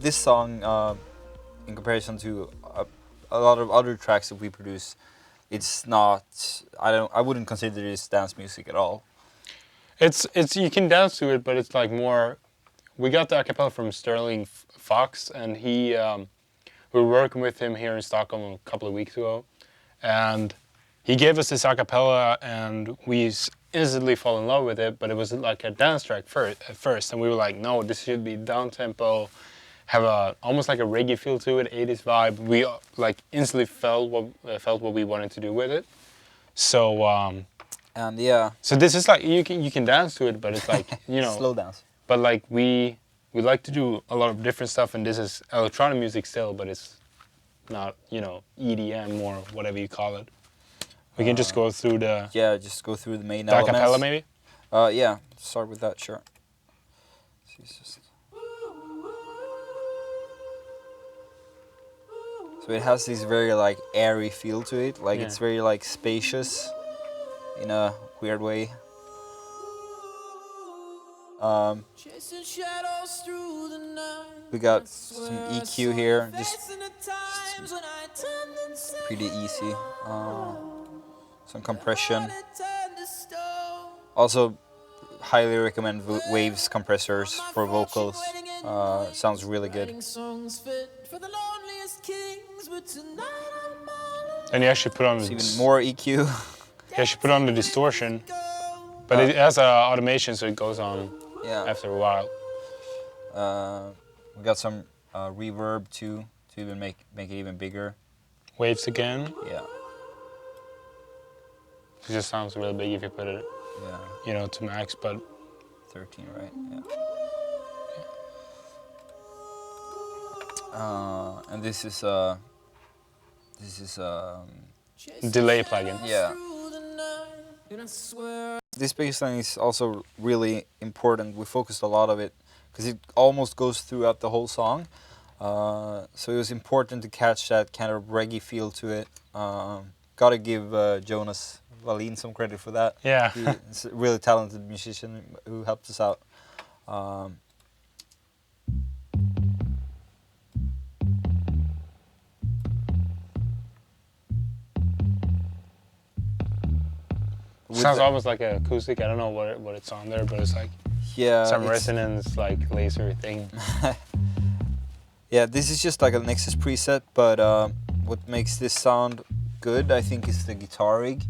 this song, in comparison to a lot of other tracks that we produce, it's not. I wouldn't consider this dance music at all. It's you can dance to it, but it's like more. We got the acapella from Sterling Fox, and we were working with him here in Stockholm a couple of weeks ago, and he gave us this acapella, and we instantly fall in love with it. But it was like a dance track at first, and we were like, no, this should be down tempo, have almost like a reggae feel to it, 80s vibe. We like instantly felt what we wanted to do with it. So and yeah. So this is like you can dance to it, but it's like slow dance. But like we like to do a lot of different stuff, and this is electronic music still, but it's not EDM or whatever you call it. We can just go through the just go through the main the elements. acapella maybe. Yeah, start with that, sure. So it has this very like airy feel to it, like it's very like spacious, in a weird way. We got some EQ here, just pretty easy. Some compression. Also, highly recommend Waves compressors for vocals. Sounds really good. And you actually put on even more EQ. You actually put on the distortion, but it has automation, so it goes on after a while. We got some reverb too, to even make it even bigger. Waves again. Yeah. It just sounds really big if you put it, to max, but 13, right? Yeah. And this is delay plugin. Yeah. This bassline is also really important. We focused a lot of it because it almost goes throughout the whole song. So it was important to catch that kind of reggae feel to it. Gotta give Jonas Wallin some credit for that. Yeah. He's a really talented musician who helped us out. Sounds almost like an acoustic. I don't know what it's on there, but it's like some resonance, like laser thing. Yeah, this is just like a Nexus preset, but what makes this sound good, I think, is the guitar rig.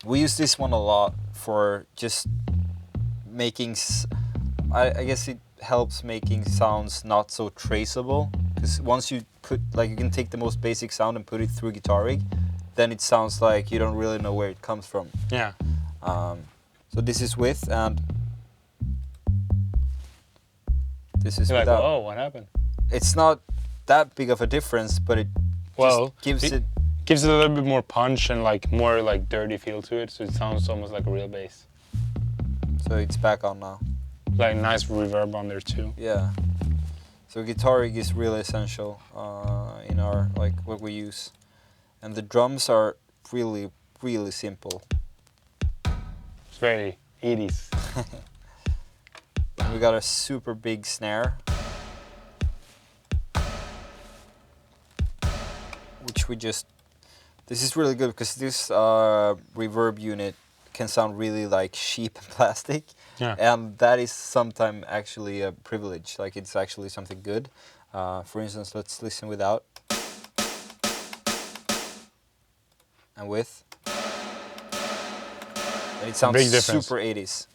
We use this one a lot for just making. I guess it helps making sounds not so traceable, because once you put, like, you can take the most basic sound and put it through a guitar rig, then it sounds like you don't really know where it comes from. Yeah. So this is with, and this is You're without. Like, oh, what happened? It's not that big of a difference, but it just gives it a little bit more punch and like more like dirty feel to it, so it sounds almost like a real bass. So it's back on now. Like nice reverb on there too. Yeah. So guitar rig is really essential in our, like, what we use. And the drums are really, really simple. It's very 80s. We got a super big snare, which we just... This is really good because this reverb unit can sound really like cheap and plastic. Yeah. And that is sometimes actually a privilege. Like, it's actually something good. For instance, let's listen without. And with. And it sounds super 80s,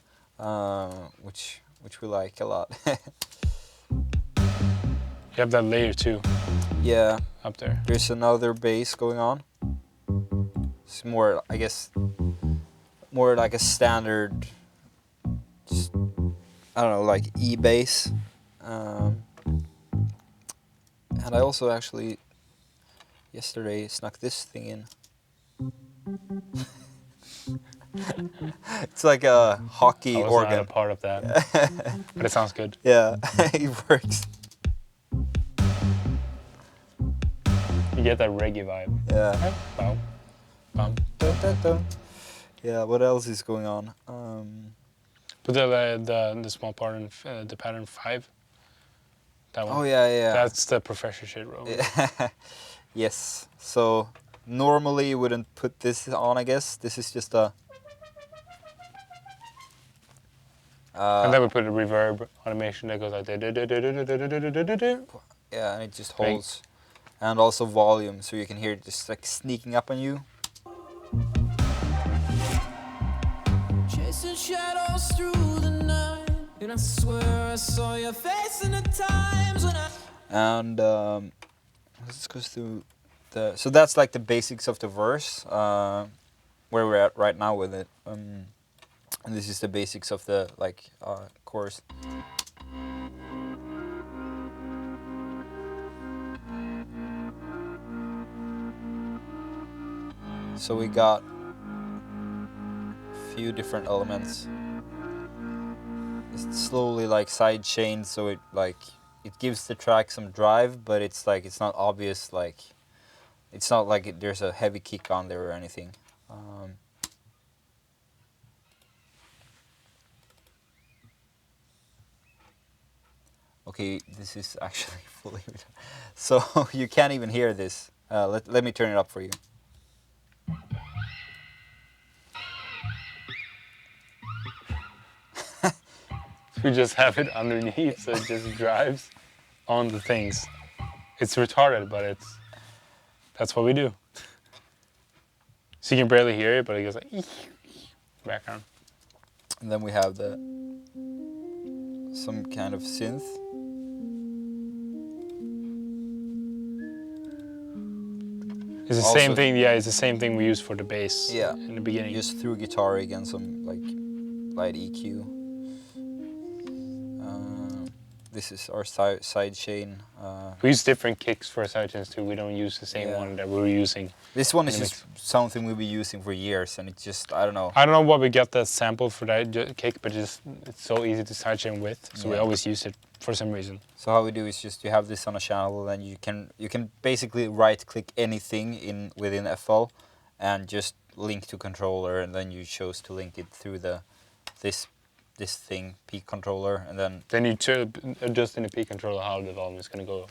which we like a lot. You have that layer too. Yeah. Up there. There's another bass going on. It's more, I guess, more like a standard, just, I don't know, like E bass. And I also actually yesterday snuck this thing in. It's like a hockey organ. I was not a part of that, but it sounds good. Yeah, it works. You get that reggae vibe. Yeah. Bow, bum. Dun, dun, dun. Yeah. What else is going on? Put the small part in the pattern 5. That one. Oh yeah. That's the professor shit roll. Yes. So normally you wouldn't put this on, I guess. This is just a. And then we put a reverb automation that goes like yeah, and it just holds, and also volume, so you can hear it just like sneaking up on you. Chasing shadows through the night, and I swear I saw your face in the times when I. And let's go through the. So that's like the basics of the verse, where we're at right now with it. And this is the basics of the chorus. So we got a few different elements. It's slowly like side chained, so it gives the track some drive, but it's not obvious, it's not like there's a heavy kick on there or anything. Okay, this is actually fully, so you can't even hear this. Let me turn it up for you. We just have it underneath, so it just drives on the things. It's retarded, but that's what we do. So you can barely hear it, but it goes like background. And then we have some kind of synth. It's the same thing. Yeah, it's the same thing we use for the bass. Yeah, in the beginning. Just through guitar again, some light EQ. This is our side chain. We use different kicks for side chains too. We don't use the same one that we were using. This one is just something we've been using for years, and it's just, I don't know. I don't know what we got that sample for that kick, but it's so easy to sidechain with, so we always use it for some reason. So how we do is just you have this on a channel, and you can basically right-click anything within FL, and just link to controller, and then you chose to link it through this thing, peak controller, and then you adjust in the peak controller how the volume is going to go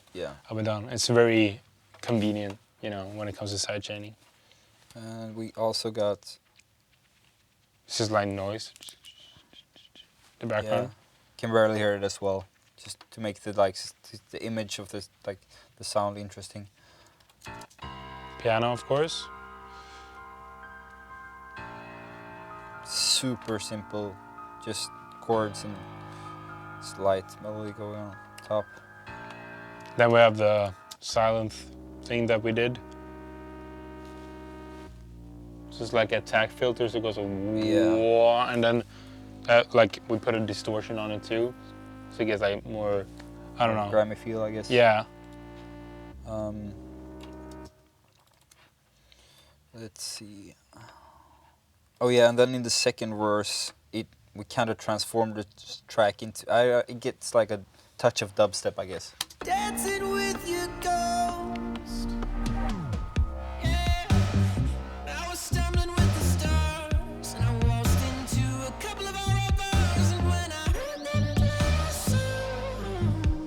up and down. It's very convenient, when it comes to sidechaining. And we also got... It's just like noise. The background. Yeah, can barely hear it as well, just to make the image of this the sound interesting. Piano, of course. Super simple. Just chords and slight melody going on top. Then we have the silent thing that we did. It's just like attack filters. It goes whoa, and then we put a distortion on it too, so it gets more, I don't know, grimy feel, I guess. Yeah. Let's see. Oh yeah, and then in the second verse, we kind of transformed the track into... it gets like a touch of dubstep, I guess. Dancing with your ghost. Yeah. I was stumbling with the stars, and I waltzed into a couple of our bars, and when I heard them play a song,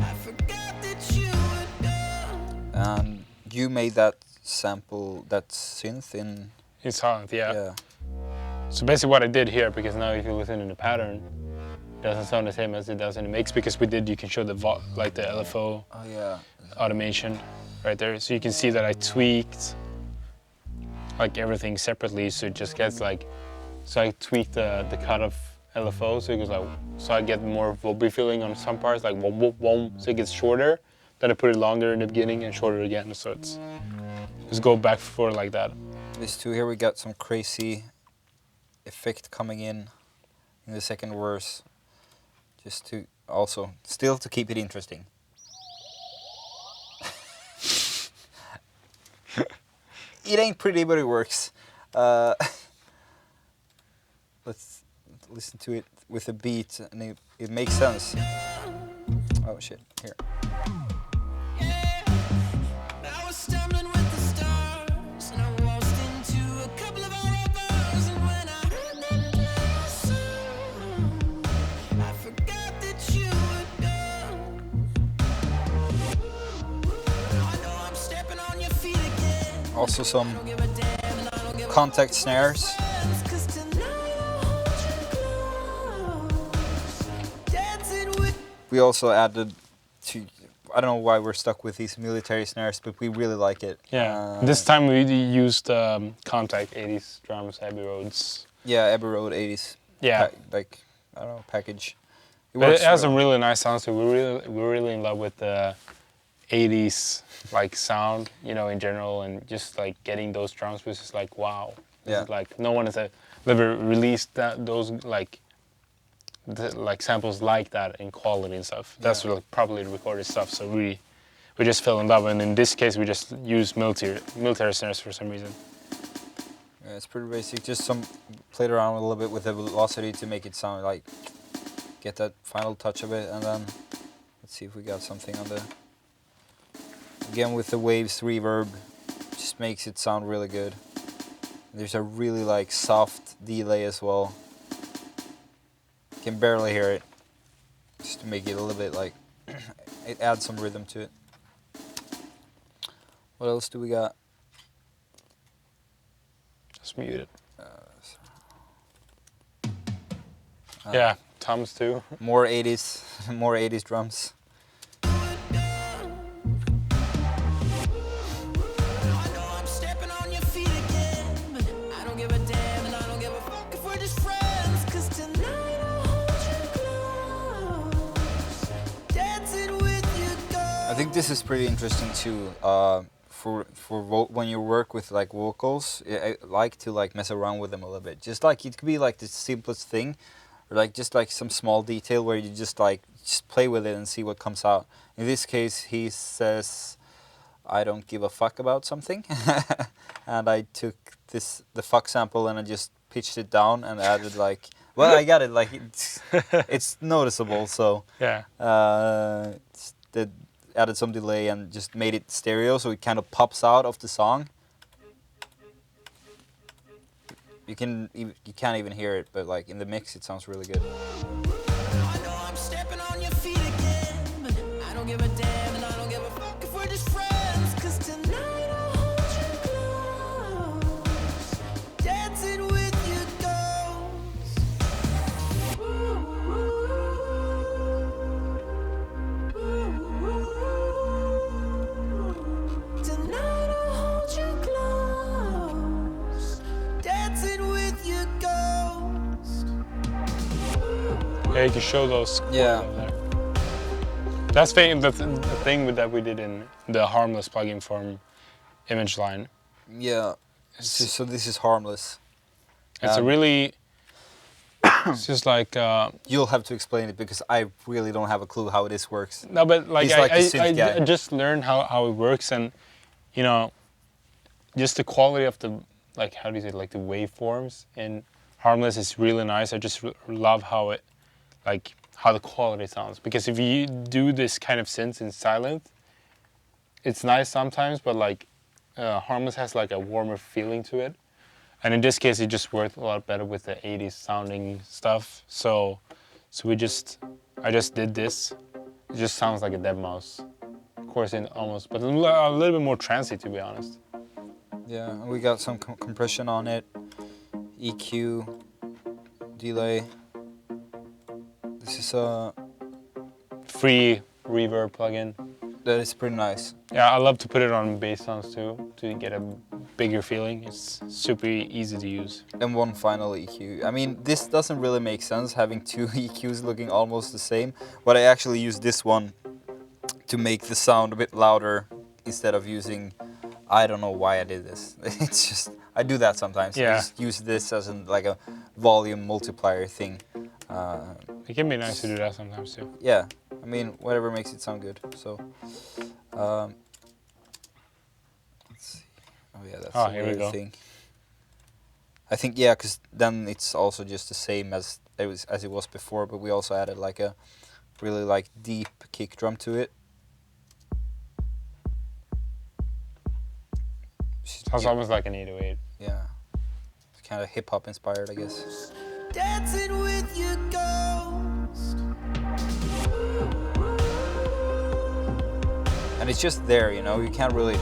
I forgot that you were gone. And you made that sample, that synth in... In silent, yeah. So basically what I did here, because now if you listen to the pattern, it doesn't sound the same as it does in the mix, because you can show the LFO automation right there. So you can see that I tweaked everything separately, so it just gets so I tweaked the cut of LFO, so it goes so I get more Volby feeling on some parts, wom, wom, wom, so it gets shorter. Then I put it longer in the beginning and shorter again, so it's just go back and forth like that. These two here, we got some crazy effect coming in the second verse, just to also still to keep it interesting. It ain't pretty, but it works. Let's listen to it with a beat, and it makes sense. Oh shit, here. Also some contact snares. We also added to, I don't know why we're stuck with these military snares, but we really like it. Yeah, this time we used Contact 80s drums, Abbey Roads. Yeah, Abbey Road 80s. Yeah. Like, I don't know, package. But it has some really nice sounds, so we're really in love with the 80s like sound, you know, in general, and just like getting those drums was just like, wow. This is like, no one has ever released those like samples like that in quality and stuff. That's really probably recorded stuff, so we just fell in love, and in this case we just used military snares for some reason. Yeah, it's pretty basic, just played around a little bit with the velocity to make it sound like, get that final touch of it, and then let's see if we got something on the, again with the waves reverb, just makes it sound really good. There's a really like soft delay as well. Can barely hear it, just to make it a little bit like, it adds some rhythm to it. What else do we got? Just mute it. Yeah, toms too. More 80s, more 80s drums. I think this is pretty interesting too. For when you work with like vocals, I like to like mess around with them a little bit. Just like it could be like the simplest thing, or like just like some small detail where you just play with it and see what comes out. In this case, he says, "I don't give a fuck about something," and I took the fuck sample and I just pitched it down and added like, well, I got it like it's noticeable. So yeah, added some delay and just made it stereo, so it kind of pops out of the song. You can't even hear it, but like in the mix, it sounds really good. I know I'm stepping on your feet again, but I don't give a damn, and I don't give a fuck if we're just friends, 'cause tonight I'll hold you close, dancing with your ghost. Tonight I'll hold you close, dancing with your ghost. yeah, you can show those. Yeah. There. That's the thing that we did in the Harmless plugin from Image Line. Yeah. So this is Harmless. It's a really. It's just like. You'll have to explain it because I really don't have a clue how this works. No, but like He's like the synth guy. I just learned how it works, and you know, just the quality of the like, how do you say, like the waveforms in Harmless is really nice. I just love how it, like how the quality sounds. Because if you do this kind of synth in silent, it's nice sometimes, but like Harmless has like a warmer feeling to it. And in this case, it just worked a lot better with the 80s sounding stuff. So I just did this. It just sounds like a dead mouse. Of course, but a little bit more trancy, to be honest. Yeah, and we got some compression on it, EQ, delay. This is a Free reverb plugin. that is pretty nice. Yeah, I love to put it on bass sounds too, to get a bigger feeling. It's super easy to use. And one final EQ. I mean, this doesn't really make sense having two EQs looking almost the same, but I actually used this one to make the sound a bit louder instead of using, I don't know why I did this. It's just, I do that sometimes. Yeah. I just use this as like a volume multiplier thing. It can be nice to do that sometimes too. Yeah, I mean, whatever makes it sound good. So, let's see. Oh yeah, that's a here we weird go. thing. I think, yeah, because then it's also just the same as it was before, but we also added like a really like deep kick drum to it. Sounds almost like an 808. Yeah, it's kind of hip hop inspired, I guess. Dancing with your ghost. And it's just there, you know. You can't really.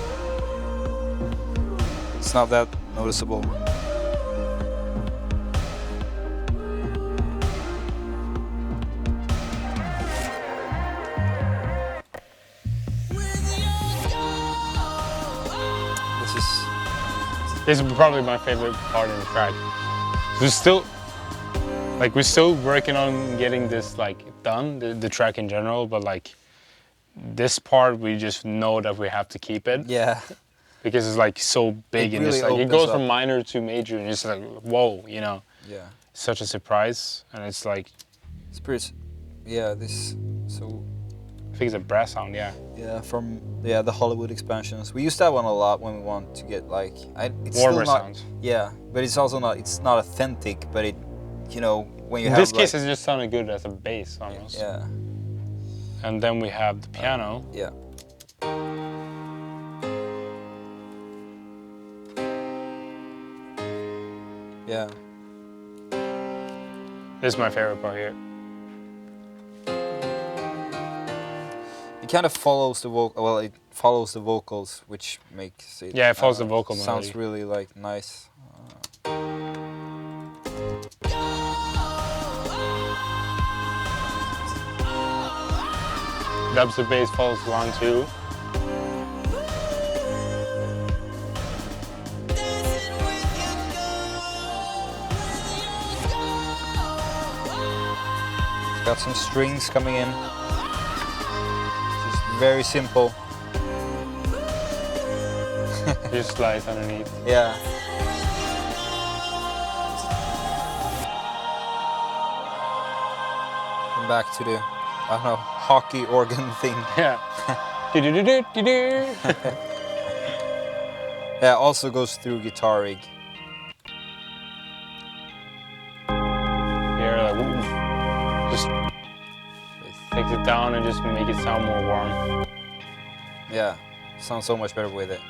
It's not that noticeable. This is probably my favorite part in the track. We're still working on getting this like done, the track in general, but like this part we just know that we have to keep it. Yeah. Because it's like so big, and really it's like it opens goes up. from minor to major, and it's like whoa, you know. Yeah. Such a surprise, and it's like It's pretty. Yeah. This. So. I think it's a brass sound, yeah. Yeah, from the Hollywood expansions. We use that one a lot when we want to get like it's Warmer still not, sounds. Yeah, but it's also not. It's not authentic, but it, you know, when you In have this case, like, it just sounded good as a bass almost. yeah, And then we have the piano. yeah, yeah. This is my favorite part here. It kind of follows the vocal. Well, it follows the vocals, which makes it. Yeah, it follows the vocal Sounds melody. really like nice. Dubstep bass follows along too. It's got some strings coming in. Just very simple. Just slides underneath. Yeah. And back to the, I don't know, hockey organ thing. Yeah. Do-do-do-do-do-do. Yeah, also goes through guitar rig. Here, like, just takes it down and just make it sound more warm. Yeah, sounds so much better with it.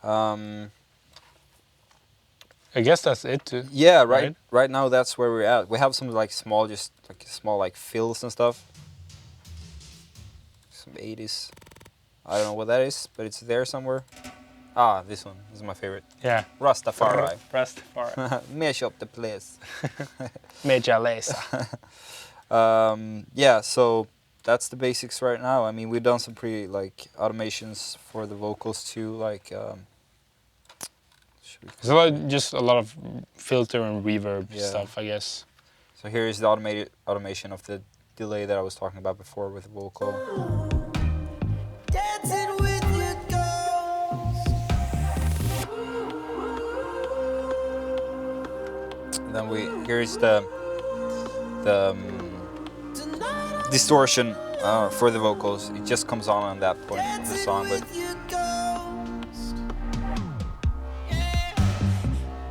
I guess that's it too. Yeah, Right? right now that's where we're at. We have some like small, just like small like fills and stuff. Some 80s. I don't know what that is, but it's there somewhere. Ah, this one. This is my favorite. Yeah. Rastafari. Rastafari. Mash up the place. Major laser. Yeah, so that's the basics right now. I mean, we've done some pretty like automations for the vocals too, like. There's just a lot of filter and reverb Yeah. stuff, I guess. So here is the automation of the delay that I was talking about before with the vocal. Dancing with your ghost. Then here's the distortion for the vocals. It just comes on that point of the song, but With your ghost. Yeah.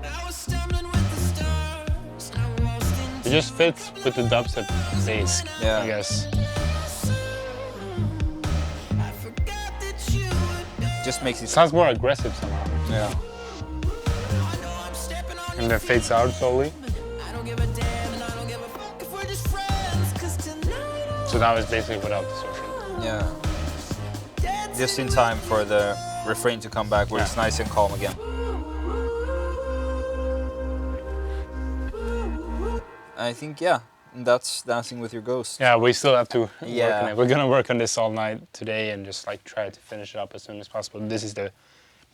I was stumbling with the stars. I waltzed into It just fits with the dubstep bass, Yeah. I guess. I forgot that you would just makes It it. sounds more aggressive somehow. Yeah. I know I'm stepping on And then fades out slowly. I don't give a damn and I don't give a fuck if we're just friends. Cause tonight So now it's basically without distortion. Yeah. Just in time for the refrain to come back where it's Yeah. nice and calm again. I think, yeah, that's Dancing with Your Ghost. Yeah, we still have to work Yeah. on it. We're gonna work on this all night today and just like try to finish it up as soon as possible. This is the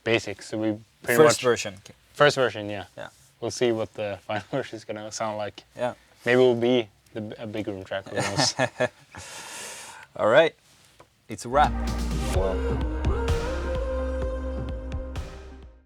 basics. So we pretty First much version. first version, yeah. Yeah. We'll see what the final version is gonna sound like. Yeah. Maybe it will be a big room track. Who knows? All right. It's a wrap. Well,